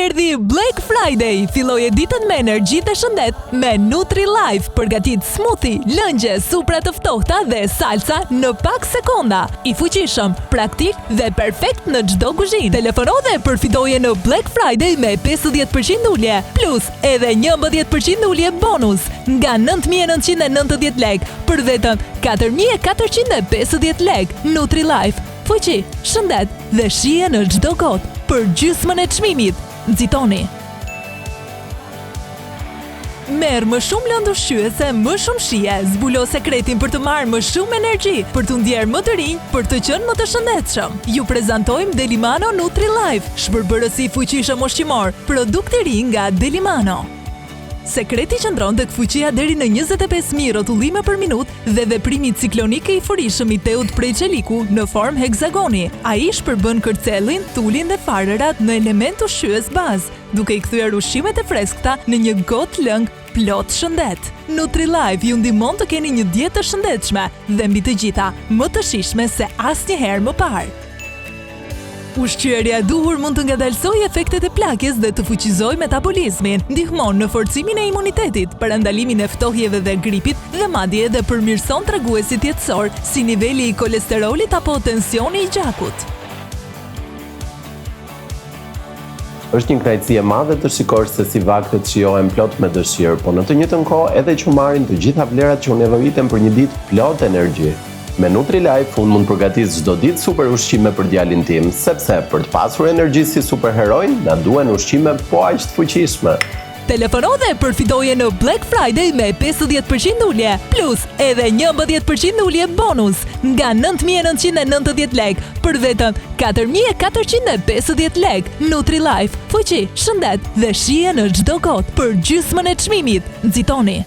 Erdhi Black Friday, filloje ditën me energji dhe shëndet me Nutri-Life, përgatit smoothie, lëngje, supra të ftohta dhe salsa në pak sekonda. I fuqishëm, praktik dhe perfekt në çdo kuzhinë. Telefono dhe përfitoje në Black Friday me 50% ulje, plus edhe 11% ulje bonus nga 9.990 lek për vetëm 4.450 lek. Nutri-Life, fuqi, shëndet dhe shije në çdo kohë për gjysmën e çmimit. Nxitoni. Merë më shumë lëndë ushqyese, më shumë shije, zbulo sekretin për të marrë më shumë energji, për të ndjerë më të rinj, për të qenë më të shëndetshëm. Ju prezantojmë Delimano Nutri-Life, shpërbërësi fuqishëm ushqimor, produkt i ri nga Delimano. Sekreti qëndron tek fuqia deri në 25.000 rrotullime për minutë dhe veprimi ciklonik e i furishëm i teut prej çeliku në formë heksagoni. Ai shpërbën kërcellin, thullin dhe farërat në element ushqyes bazë, duke i kthyer ushqimet e freskëta në një gotë lëng plot shëndet. Nutri-Life ju ndihmon të keni një dietë të shëndetshme dhe mbi të gjitha më të shijshme se asnjëherë më parë. Ushqyerja e duhur mund të ngadalsojë efektet e plakjes dhe të fuqizojë metabolizmin, ndihmon në forcimin e imunitetit, parandalimin e ftohjeve dhe gripit dhe madje edhe përmirëson treguesit jetësor, si niveli i kolesterolit apo tensioni i gjakut. Është një kënaqësi e madhe të shikosh se si vaktet shijohen plot me dëshirë, por në të njëjtën kohë edhe që marrin të gjitha vlerat që u nevojiten për një ditë plot energji. Me Nutri-Life unë mund përgatis çdo ditë super ushqime për djalin tim, sepse për të pasur energji si superherojnë, na duhen ushqime po aq të fuqishme. Telefono dhe përfitoje në Black Friday me 50% ulje, plus edhe 11% ulje bonus nga 9.990 lek për vetëm 4.450 lek. Nutri-Life, fuqi, shëndet dhe shije në çdo kohë për gjysmën e çmimit. Nxitoni.